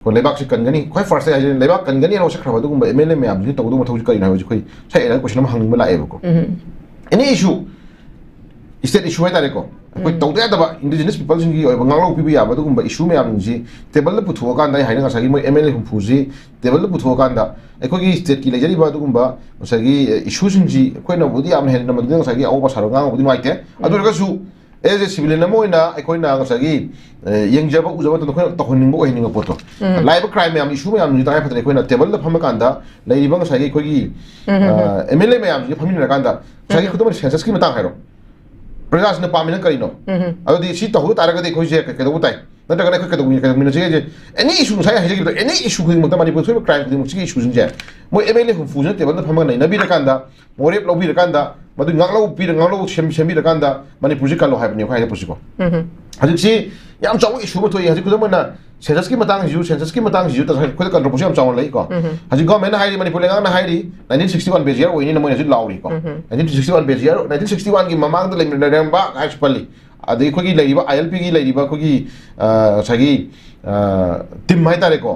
ko lebak si kangani khoi first ai lebak kangani no sakra badu gumba MLA me am ni to du thau kai na ji khoi sai era question ma hang ma la e ko any issue state issue hai tare ko koi to da ba indigenous people sing gi ngalo pi bi ya badu gumba issue me am ji table le putho kan dai hai na sa gi moi MLA hum phuji table le putho kan da ko gi state ki le jari badu gumba sa gi issue sing ji koi na budi am hen na ma du sa gi au ba sa ro ngang budi mai te adu ga su as a civilian moina ai koi na sa gi yang jaba u jaba to to honing bo honing po to live crime am issue me am ni ta ha patre koi na table le pham kan da lai bang sa gi koi gi MLA me am ji pham ni kan da sa gi khudam census ki matang hai ro प्रजास ने पामिन करिनो अदि सी तहु तारगदि खोइ जे केदो उताइ नतगने खोइ केदो मिन जे any issue साइ हाइजे गिदो any issue खुइ मत Manipur सोइ crime खुइ मुछि issue जे मो MLA हु फुजन टेबल न फमग नै नबि रकांदा मोरेप लबि रकांदा मदु ngaklo pi ngaklo sembi रकांदा Manipur जे कालो हाइबनि खोइ पुसिको हजि सी याम चाउ इशू मथoi हजि खुदमना सेंसस की मतंग जु सेंसस की मतंग जु त खोइ कंट्रोवर्सी याम चाउ लै को हजि गवर्नमेंट हाइरि मणिपुर लेंगा न हाइरि 1961 बेजियर ओइनि न मोइ हजि लाउरि को 1961 बेजियर 1961 की ममांग द लेम बा एक्चुअली अदि खोइ लैरिबा ILP की लैरिबा खोइ सगी टीम हाइ तारे को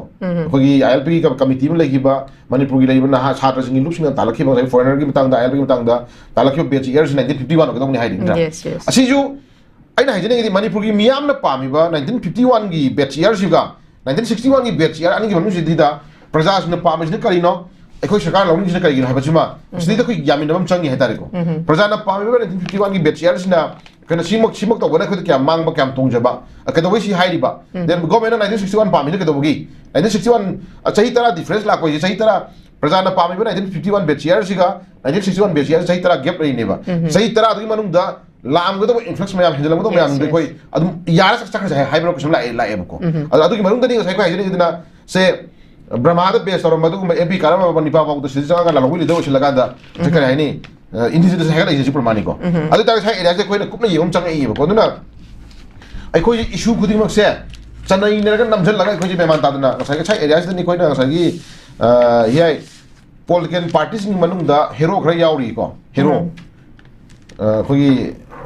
खोइ ILP की कमिटी में लैगिबा मणिपुर की लैरिबा ना छात्र सिंग लुक्सिंग तालखिबा फॉरेनर की मतंग द ILP की मतंग द तालखिबा बेजियर 1951 को दमनि हाइरि असि जु I know that Manipur Miam the Pamiba, 1951 gi bet years you got 1961 gi bet year and given Dida, Prazas in the Pamis Nicarino, a question long in the Carino Habajima, Snida Yaminam Changi Hetarico. Prazana Pamiba 1951 gi bet years now, can a Simok or whatever the Manga Cam Tongjaba, a Kadawishi Haidiba. Then government 1961 Pami Kadawi, 1961 a Chahitara difference like was Chahitara. Prazana Pamiba 1951 bet years you got 1961 bet years Chahitara Gapri never. Chahitara Manunda. लाम गदो influx मयाम हिंदला गदो मयाम दे कोइ अदु यार सक सक eyebrow कुछ ला एबको अदु की मरुंग दनि साइ को हाइजनि दिना से ब्रह्माद बेस तर मदु एपी कारम बनि पा पाउ सिजि जंगा ला लगुलि दो लगा दा जकर हाइनि इंडिजिनस हाइला इजि प्रमाणि को अदु ता साइ एरिया से कोइ कुपन यम चंग एबको दुना ai कोइ इशू खुदिं मक से चनई नरग नमजल लगा कोइ बेमान तादना साइ साइ एरिया से नि कोइ ना साइ हिय पॉलिटिकल पार्टीज नि मनुंग दा हीरो खरा याउरि को हीरो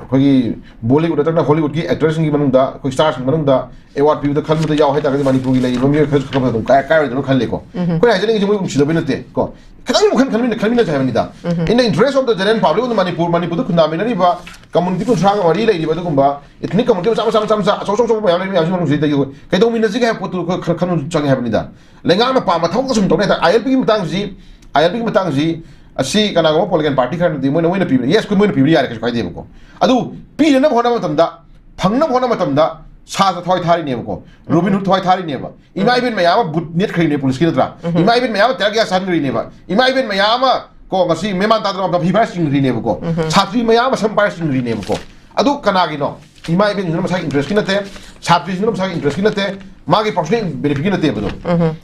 कोई बॉलीवुड तक हॉलीवुड की एक्ट्रेस की मनुंदा कोई स्टार्स की मनुंदा अवार्ड पीबदा खलमदा याव है ताकि मणिपुर की लई ममी खस खब दम काय काय दनो खले को कोई हाइजनिंग जमो सिदबे नते को खतम मुखन खलमिन जायबनिदा in the interest of the general public of Manipur खुनामिनरी बा कम्युनिटी को सांग मरी लई दिबा दुगुंबा इतनी कम्युनिटी चा सो मयाम लई याम मनुंग सिदय कई दो मिनजी के पोतु खनु चंग हैबनिदा लेंगा मा पा मथौ सुम तोने ILP की मतंग जी asi kana go political party kan di moina pibi yes kun moina pibi yare kai de ko adu pi na hona matam da phangna hona matam da sa sa thoi thari ne ko Robin Hood thoi thari ne ba imai bin mayama but net khri ne police ki tra imai bin mayama tagya san ri ne ba imai bin mayama ko ngasi meman ta dra bi sing ri ne ko chhatri mayama sampar sing ri ne ko adu kana gi no imai bin no sa interest ki na te chhatri no sa interest ki na te मागी personal benefit की नते बदो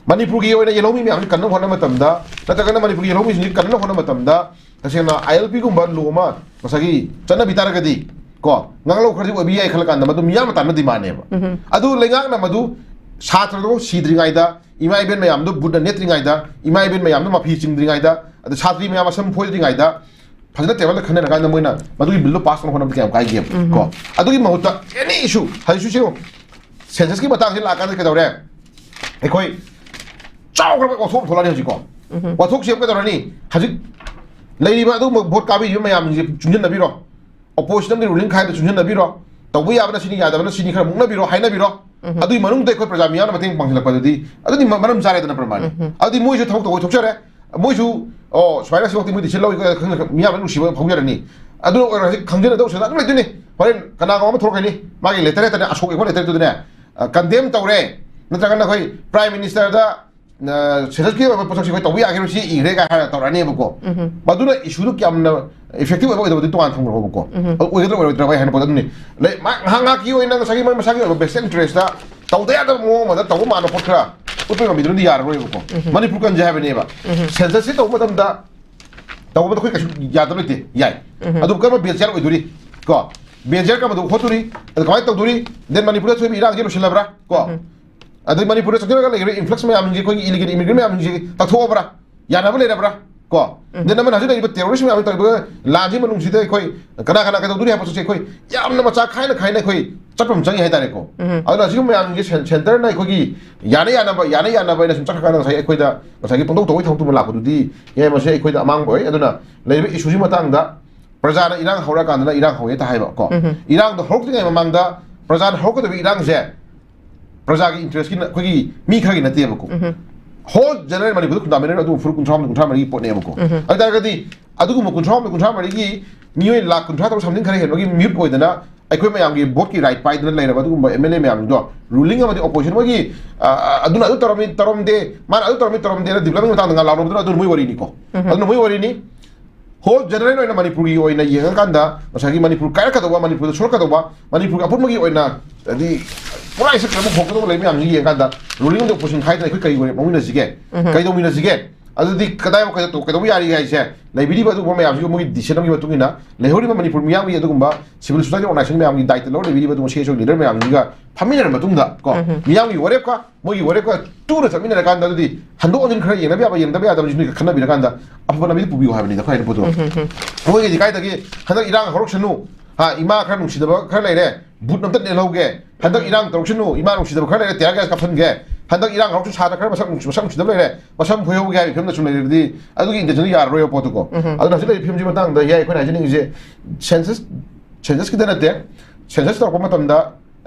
मणिपुर की ओइना येलोमी में हम कन्न होना मतमदा नतगना मणिपुर येलोमी नि कन्न होना मतमदा तसेना ILP गुम लोमा मसागी चना बितारगदी को nganglo खरजि ओबी आई खलकान मदु मिया मतान दिमाने अदु लेंगांग न मदु छात्र दो सीद्रिंगाइदा इमाई बेन मयाम दो बुड नेत्रिंगाइदा इमाई बेन मयाम दो माफी चिंद्रिंगाइदा अदु छात्री मयाम सम फोइद्रिंगाइदा फजना टेबल खने नगा मोइना मदु बिल्लो पास होना क्या काय गेम को अदु की महत्व एनी इशू हाइसु से सेंसस की बतांग लाका के दौरे एकोई चावग्र वाथोक थोलानि हजिको वाथोक सेब के दौरानि हजि लैरिबा अदु भोट काबि मयाम जे चुनजन नबिरो अपोजिशन के रूलिंग खाइ चुनजन नबिरो तबु याबना सिनि यादबना सिनि खरा मुंग नबिरो हाइ नबिरो अदु मनुंग दे कोइ प्रजा मियान मतें पांगलक पदि अदु नि मनम जारे दना प्रमाण अदु मोइजु थौक तो थोकचरे मोइजु ओ स्वाइरा सिवक्ति मोइदि सिलौ मियाम नुसिबा फौजरनि अदु खंगजन दौ सदा लैदुनि हरेन कना गाम थोरकनि मागे लेतरे तने अशोक एखो लेतरे तुदने कंडेम तौरे नत्रगना कोई प्राइम मिनिस्टर दा सेंसस की पोसक कोई तौबि आगे सी इरे का तौराने बको मदुना इशू क्यामना इफेक्टिव ओइदो दि तोन थंग बको ओइदो ओइदो बाय हन पदनि ले हांगा की ओइना सगी मसागी बेस्ट इंटरेस्ट दा तौदे दा मो मदा तौ मानो पखरा उतु मिदुन यार रोय बको मणिपुर कन जाबने बा सेंसस तौ मदम दा तौ मद कोई कछु यादब लेते याय अदु कम बेचर ओइदुरी को बेजर का मदु होतुरी कमाय तौदुरी देन मणिपुर से इराक जे सिलबरा को अदु मणिपुर से जगह ले इन्फ्लक्स में आमजे कोई इलीगल इमिग्रेंट में आमजे तथोबरा यानाब लेरबरा को देन मन हजु लेबा टेररिस्ट में आम तब लाजी मनुंग सिदे कोई कना कना के तौदुरी हा पसु से कोई यामना मचा खाइना कोई ꯆꯠꯄ ꯆꯪꯉꯤ ꯍꯥꯏꯇꯥꯔꯦꯀꯣ ꯑꯗꯨꯅ ꯁꯤꯒꯨꯝꯕ ꯃꯌꯥꯝꯒꯤ ꯁꯦꯟꯇꯔꯅ ꯑꯩꯈꯣꯏꯒꯤ ꯌꯥꯅ ꯌꯥꯅꯕ ꯑꯩꯅ ꯁꯨꯝ ꯆꯠꯈ꯭ꯔꯀꯥꯟꯗ ꯉꯁꯥꯏ ꯑꯩꯈꯣꯏꯗ ꯉꯁꯥꯏꯒꯤ ꯄꯪꯇꯧ ꯇꯧꯕꯒꯤ ꯊꯕꯛꯇꯨꯃ ꯂꯥꯛꯄꯗꯨꯗꯤ ꯌꯥꯏ ꯃꯁꯤ ꯑꯩꯈꯣꯏꯗ ꯑꯃꯥꯡꯕ ꯑꯣꯏ ꯑꯗꯨꯅ ꯂꯩꯔꯤꯕ ꯏꯁꯨꯒꯤ ꯃꯇꯥꯡꯗ ꯄ꯭ꯔꯖꯥꯅ ꯏꯔꯥꯡ ꯍꯧꯔꯀꯥꯟꯗꯅ ꯏꯔꯥꯡ ꯍꯧꯋꯦ ꯍꯦꯛꯇ ꯍꯥꯏꯕ ꯀꯣ ꯏꯔꯥꯡꯗꯣ ꯍꯧꯔꯛꯇ꯭ꯔꯤꯉꯩ ꯃꯃꯥꯡꯗ प्रजान हौकदबी इरांग से प्रजा की इंटरेस्ट की कोई मी खरगी नते बको होल जनरल मणिपुर खुदामेन अदु फुर कुंथ्रा मरी पोने बको अदागदी अदुगु कुंथ्रा मरी की मियोय लाख कुंथ्रा तो समथिंग खरे हेनोगी म्यूट ओइदना अखोय मयाम की वोट की राइट पाइदना लेरबा अदुगु एमएलए मयाम दो रूलिंग अमदी ऑपोजिशन मगी अदुना अदु तरमदे मान अदु तरमदे डेवलपमेंट मतांग लाउनबदुना अदु मुई वरी निको अदु मुई वरी नि होल जनरल ओइना मणिपुर की ओइना येंगाकांदा मसागी मणिपुर कायरकदवा मणिपुर सोरकदवा मणिपुर अपुमगी ओइना अदि पूरा इसे क्रम भोगदवा लेमि आमजी येंगाकांदा रूलिंग ऑफ पोजिशन खाइदा अखोय कई मौमिनसिगे कईदौमिनसिगे अदुदि कदाय कदा तो कदौ यारी गाइसे लाइब्रेरी बदु बम यामजी मोगी डिसिजन की बतुगिना लेहोरी मणिपुर मियाम की अदुगुंबा सिविल सोसाइटी ऑर्गेनाइजेशन में आमगी दायित्व लो लाइब्रेरी बदु सेसो लीडर में आमजीगा फमिनर मतुंगा को मियाम की वरेप का मोगी वरेप का टूर चमिनर कांदा अदुदि हंदो अदिन खरा येंगबा याबा येंगदबा यादब जिनि खन्ना बिरा कांदा अफबना बिदि पुबियो हाबनि दा खाइ पोतो मोगी दि कायदगी हंदक इरांग हरक्सनु हा इमा खरा नुसिदबा खरा लेरे बुट नमत नेलौगे हंदक इरांग तरक्सनु इमा नुसिदबा खरा लेरे त्यार गैस काफनगे हंदक इरांग हरक्सु सादा खरा मसम सिदबा लेरे मसम भोयोगे हाइ फिल्म सुन लेरदि अदुगी इंटेंशन यार रोयो पोतो को अदुना सिले फिल्म जि मतंग दा याइ खोना हाइजनिंग जे सेंसस की दनते सेंसस तक मतंदा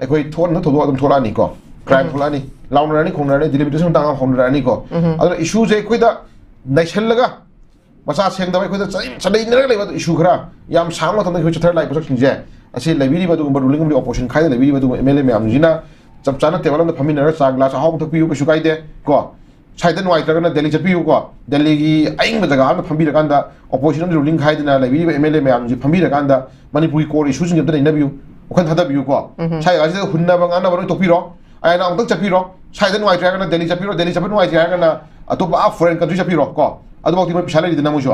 अखोय थोन न थोदो अदुम थोलानी को क्राइम थोलानी लाउनरानी खोंगरानी डिलिमिटेशन तांगा खोंगरानी को अदुना इशू जे अखोयदा नाइसलगा मसा सेंगदबा अखोयदा चदैनर लेबा इशू खरा याम सांग मतंदा अखोय चथर लाइक पसखिंजे असे लाइब्रेरी बदुगुंबा रूलिंग ऑफ ऑपोजिशन खाइदा लाइब्रेरी बदु एमएलए मैम जिना चप चाना टेबल में फमिनर चा ग्लास हाउ थपियो कछु काइदे को साइड नुआइत्रगना दिल्ली चपियो को दिल्ली की अइंग जगह में फमिरकांदा ऑपोजिशन रूलिंग खाइदना लाइब्रेरी एमएलए मैम जी फमिरकांदा मणिपुरी कोर इशू सिंग दना इनबियो ओखन थादबियो को साइ आसे हुन्ना बंगाना बरो तोपिरो आयना अंतक चपिरो साइड नुआइत्रगना दिल्ली चपिरो दिल्ली चपन नुआइत्रगना अतोप आ फॉरेन कंट्री चपिरो को अदुबोक्ति मोय पिसा लेदिना मोजो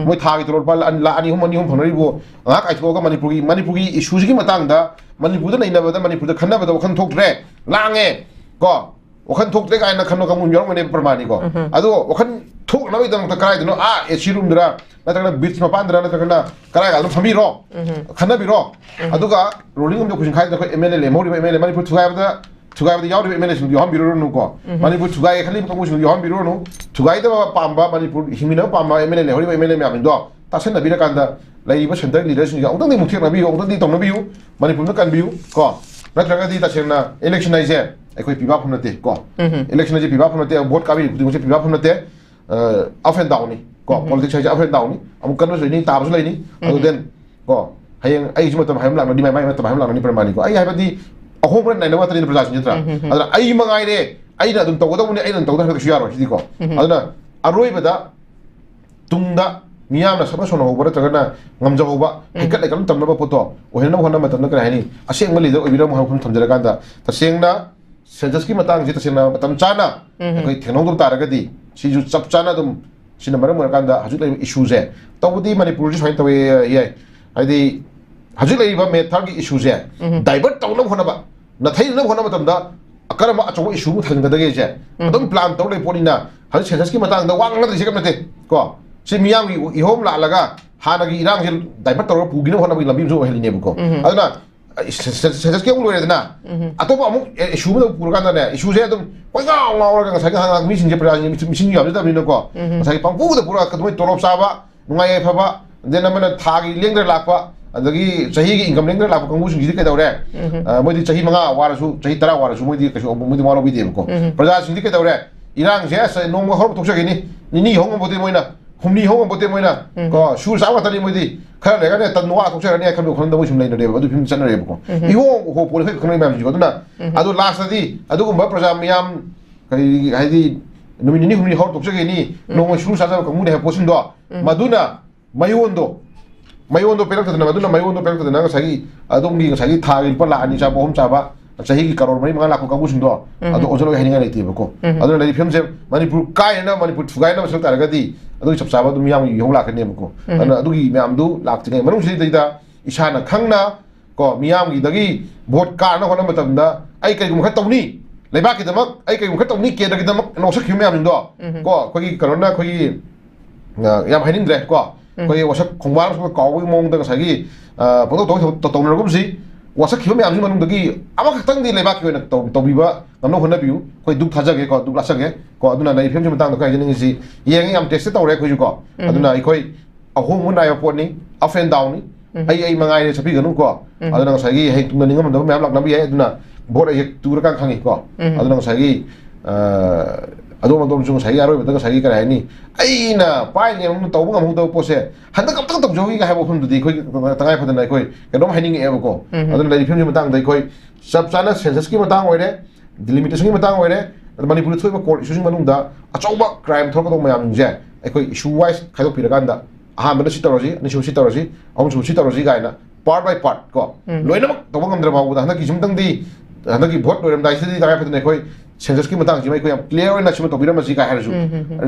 मोय थागी तोर पाल ला अनि हम फनरिबो ngak aithoga manipuri issues gi matang da manipur da naina bada manipur da khanna bada wakhan thokre lange ko wakhan thokre ga na khanno kamun yorong ne pramani ko adu wakhan thok na bidang ta karai dino a ac room dra na ta beach ma pandra na ta kana karai ga phami ro khanna bi ro aduga rolling of opposition khai da ko mla le mori mla manipur thugai bada याव MLA योहम बिरो को मणिपुर थुगाई खाली कंगू योहम बिरो थुगाई पाबा मणिपुर हिमीन पाबा एमएलए लेहरी एमएलए मैम तासन बिरकांदा सेंटर लीडर अमतंग मुथेनबी अमतंग तौनबी मणिपुर कनबी को नत्रगदी तसेंना इलेक्शन है अखोई पीबाफम नते को इलेक्शन है पीबाफम नते वोट काबी खुदिंग से पीबाफम नते अप एंड डाउन को पॉलिटिक्स है अप एंड डाउन अमु कनबो लेनी ताबसु लेनी अदु देन को हयें आई मतम हायम लांगनी माय मतम हायम लांगनी प्रमाणी को आई हाबदी अहोमन नाइना वातनी प्रजा सिंजत्रा अदरा आई मंगाइरे आई ना दुम तगदबुने आई ना तगदा हरकसु यारो सिदि को अदना अरोइबदा तुंगदा मियामना सब सोनो होबरा तगना ngamja hoba hekat lekam tamna poto ohena hona matamna kra hani aseng mali do ibira mo hum thamjara kanda tasengna sensus ki matang ji tasengna matam chana koi thenong dur taragadi si ju chap chana dum sina maram kanda haju lai issue je tawdi manipur ji soin tawe ye aidi haju lai ba method ki issue je divert tawna hona ba na thai na hona matamda akarama achaw issue mu thangda dage je adum plan taw lai ponina haju sensus ki matang da wang na dise kamate ko si miyam gi ihom la laga hana gi irang hil daipat tor pugina hona bi lambi jo helini buko aduna sensus ke ulore dana atopa amu issue mu purkan da ne issue je adum koi ga ngawra ga sa ga mi sinje pra mi sinje yab da ni ko sa gi pangpu da pura ka doi torop saba nungai phaba den amana thagi lengdra lakpa adagi chahi gi income lengdra lakpa kangu singi ke dawre modi chahi manga warasu chahi tara warasu modi kasu modi maro bi de ko praja singi ke dawre irang je sa nong hor tok sa gi ni hong mo de moina humni hong bote moina ko shur sa wa tani moidi khara lega ne tan noa thokse ne kham khon da mo shimlai no de adu phim chana re ko I ho ho pole khoi khonai mam ji ko duna adu last di adu gumba praja miyam kai haidi numi ni humni hor thokse ge ni no shur sa sa ko mu ne posin do maduna mayondo pelak tadna maduna mayondo pelak tadna sagi adu ngi sagi thagil pa la ani cha bom cha ba chahi ki karor mari manga lakho kagu sindo adu ojolo heninga leiti ko adu lai phim se manipur kai na manipur thugai na sal taragadi adu chap chaba dum yam yong la kane ko adu gi myam du lak tingai manung si da isana khangna ko miyam gi dagi vote ka na hona matam da ai kai gum khat tawni leiba ki damak ai kai gum khat tawni ke dagi damak no sak hyum yam do ko gi corona ko gi yam hainin dre ko gi wasak khongwa ko ko mong da sagi photo to to na gum si वासक खिबा ma'am ji मनुंदगी अमा खतंग दी लेबा की तौबीबा नमनो होनबियु कोई दुख थाजगे को दुख लासगे को अदुना नै film Matang kai jing si yeng yam test tawre khoi ko aduna ikoi ahum mun ayo poni up and down ni ai mangai ne sapi ganu ko aduna sai gi hei tumna ningam dam map lak nabi ai aduna bot ai tur kan khangi ko aduna sai gi adom adom chung sai aroi bata sai gi kai ni ai na pai ne mun taw ngam hu taw pose handa kam tang jogi ga habo phum du di khoi tangai phadan nai khoi kadom haining e ko aduna lai film matang dai khoi sab chana census ki matang oire delimitation ki matang oire Manipur thoi ba court issue manung da achauba crime thok dong mayam je ekoi issue wise khaidok piragan da aha mana sitology ni sitology aum sitology gaina part by part ko loina tobang amdra ba da hanaki jumtang di hanaki vote loiram dai sidi da phatne ekoi census ki matang ji mai ko yam clear oina chima tobiram ji ga harasu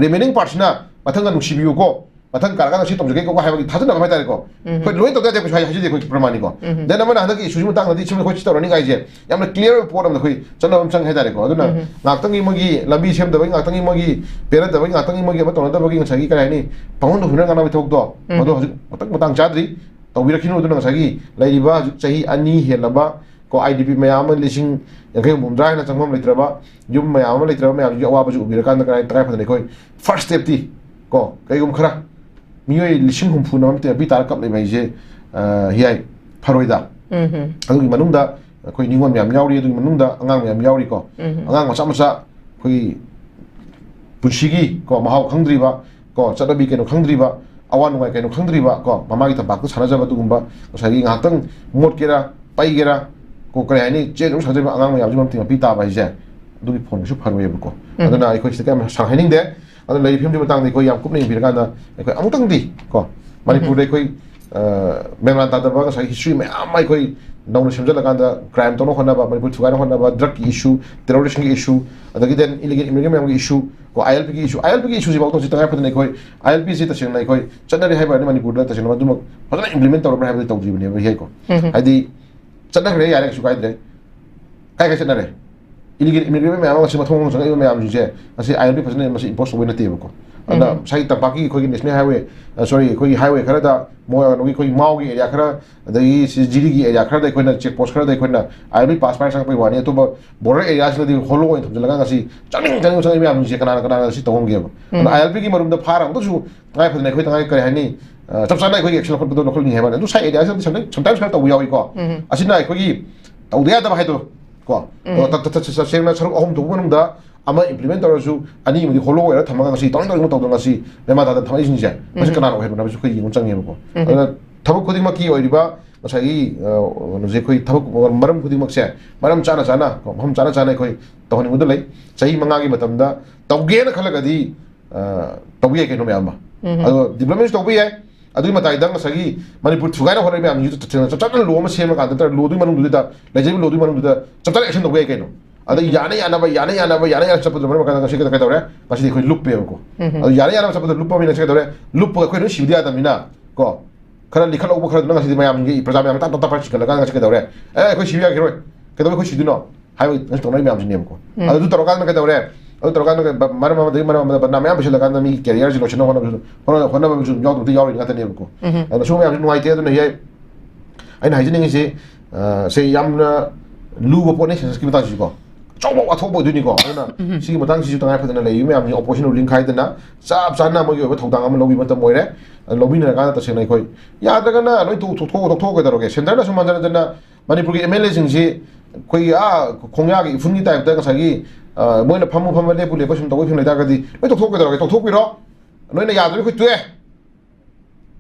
remaining parts na mathanga nusibiu ko mathang karga si tomjege ko haibagi thajana ba tare ko koi loi to da ko haji de ko pramani ko then amana hanaki issue matang di chima ko chitorani ga je yamna clear report am da koi chana am chang hedare ko aduna ngaktangi magi lambi sem da bai ngaktangi magi pera da bai ngaktangi magi ba tona da bai ngasagi kai ni pangon do huna ngana thok do mado haju matang chadri tawira khinu aduna ngasagi lairiba chahi ani helaba ko idp mayam lising yakai mumdrai na changmam leitraba yum mayam leitraba mayam ji awa ba ju ubira kan da kai trai phadani koi first step ti ko kai gum khara मियोय लिसिंग हुमफु नमते बि तार cup लेबाय जे हियाय फारोयदा अदुगि मनुंगदा कोइ निंगोन ma'am यावरि अदुगि मनुंगदा अंगांग ma'am यावरि को अंगांग मचा मचा कोइ पुनसिगी को महाव खंगद्रिबा को चदबि केनो खंगद्रिबा अवा नुगाय केनो खंगद्रिबा को ममागि तबाक सानाजाबा दुगुंबा सागि ngaktang मोटकेरा पाइगेरा को करे हायनि जे नु साजबा अंगांग म्याम जिमते बि ताबाय जे अदुगि फोन सु फारोयबा को अदुना आइखोइ सिका सांहायनिंग दे अदु लೈ film मतang ko yam kupning birgana ko amutang di ko manipur de koi memran ta da ba sa history me amai koi nauna semjala kanda crime to no khona ba manipur thugai no khona ba drug issue terrorism issue adagi den illegal immigration issue ko ilp issue ji ba to sitanga pa ne koi ilp ji ta sing nai koi chanari hai ba ni manipur da ta sing ma dum phadana implement tor ba ha ta ji ne ba hi ko adi chanari yare su kai de kai chanari illegal immigration me amang sima thong sang me am ju je asi ILP phasne masi impose wena te ko ana sai ta baki khoi national highway sorry khoi highway khara da mo no khoi mau gi area khara da yi jiri gi area khara da khoi na check post khara da khoi na ILP pass pass sang pai wani to border area sila di holo ko thum laga ngasi chaning sang me am ju kana kana si tong ge ana ILP gi marum da phara to ju ngai phasne khoi tangai kare hani chap sa nai khoi action khot do no khol ni heba du sai area sometimes khara to yawi ko asina khoi gi to dia da ba hai to ko ta sengna saruk ahum dubu nung da ama implement tarasu ani mudi holo era thamaga ngasi tong tong tong ngasi mema da thamai sinja masi kana no hedu na bisu khoi yong chang ko ana thabuk khodi maki oiriba masagi no je khoi thabuk maram khodi mak se maram chana chana ko hum chana chana khoi tohni mudu lai sahi manga gi matam da tawge na khalaga di tawge ke no me amba ado development tawge ai अदुई मताई दंग सगी मणिपुर थुगाना होरे ma'am यु चचन लो म same का त लो दुई मनु दुदा लेजेबि लो दुई Manu दुदा चचन action दबे केनो अद याने याना चप दबे मका का सिके दरे पछि खै लुप पे को अद याने चप लुप पे ने सिके दरे लुप खै न सिबिया दमिना को खरा लिखल ओब खरा दंग सि म्याम गी प्रजा म्याम ता पाछि कला का सिके दरे ए खै सिबिया खै के दबे खै सिदुनो हाय न तो म्याम जि नेम को अद दु तरका न के दरे अदु तरका न मरम मरम म्याम बिसल का मी कैरियर जि लोशन होना बिसु याव दु याव ngata ne ko अद सो म्याम नुवाइ ते अदु ने aina hajini se se yamna lugo pone se skimta ji ko chobo atho bo duni ko na si matang si tangai phadana le yume am opposition link khai dana sap sana mo yo thodang am lobi mata moire lobi na ga ta se nai khoi ya daga na noi tu tho ko daroge center na suman jana manipur gi mla sing si khoi a khongya gi fungi type da sa gi moina phamu le pule ko sum to phim le da ga di noi to tho ko daroge to tho pi ro noi na ya da khoi tue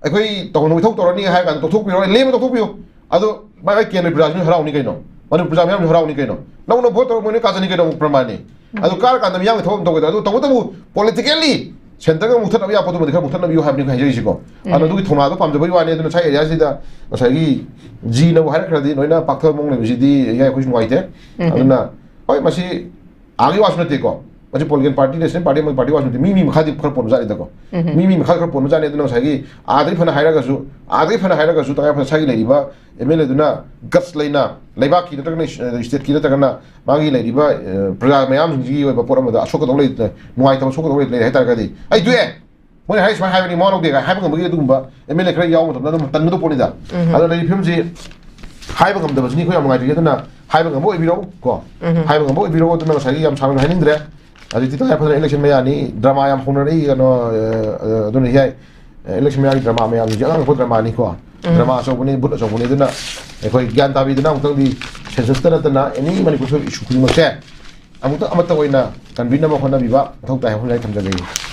ai khoi to noi tho to ro ni hai ga to tho pi ro le mo to tho pi ado ba ga ken brazil harau ni kai no manu prajam yam harau ni kai no no vote mo ne ka jani kai no pramani ado kar ka nam yang thom to ga ado to politically center ga muthat ya padu ma muthat na you have ni kai ji ko ado du thona do pam jaboi wani ado sai area si da sai gi ji na har khadi noina paktho mong le ji di ya ko nuai te ado na oi masi agi wasna te ko masi political party national party wasna mi khadi khar pon ja ida ko mi khar pon ja ne ado sai gi adri phana haira ga su ta phana sai le riba MLA duna guts leina leiba ki ta kana state ki ta kana magi le riba praja mayam ji ba poram da ashoka dole nuai ta ashoka dole le heta ga di ai due mo hai sma hai ni mo no de ga hai ba ngi dum ba MLA kra yaw mo ta tan do poni da ado le phim ji ꯍꯥꯏꯕ ꯉꯝꯗꯕꯁꯤꯅꯤ ꯑꯩꯈꯣꯏ ꯌꯥꯝ ꯅꯨꯡꯉꯥꯏꯇ꯭ꯔꯤ ꯑꯗꯨꯅ ꯍꯥꯏꯕ ꯉꯝꯕ ꯑꯣꯏꯕꯤꯔꯛꯎ ꯀꯣ ꯍꯥꯏꯕ ꯉꯝꯕ ꯑꯣꯏꯕꯤꯔꯛꯎ ꯑꯗꯨꯅ ꯉꯁꯥꯏꯒꯤ ꯌꯥꯝ ꯁꯥꯡꯅ ꯍꯥꯏꯅꯤꯡꯗ꯭ꯔꯦ ꯍꯧꯖꯤꯛꯇꯤ ꯇꯉꯥꯏ ꯐꯗꯅ ꯏꯂꯦꯛꯁꯟ ꯃꯌꯥꯅꯤ ꯗ꯭ꯔꯃꯥ ꯌꯥꯝ ꯍꯧꯅꯔꯛꯏ ꯀꯩꯅꯣ ꯑꯗꯨꯅ ꯌꯥꯏ इलेक्शन में ड्रामा में अगंप ड्रामानी को ड्रामा अचौबनी बुट अचौबनी अखोई ग्यान ताबीदना अमुक्तंदी सेंससता नतना एनी मणिपुर इशू खुदिमकसे अमुक्ता कन्वीनर होनाबीबा मथौ ताय होनाय थमजगै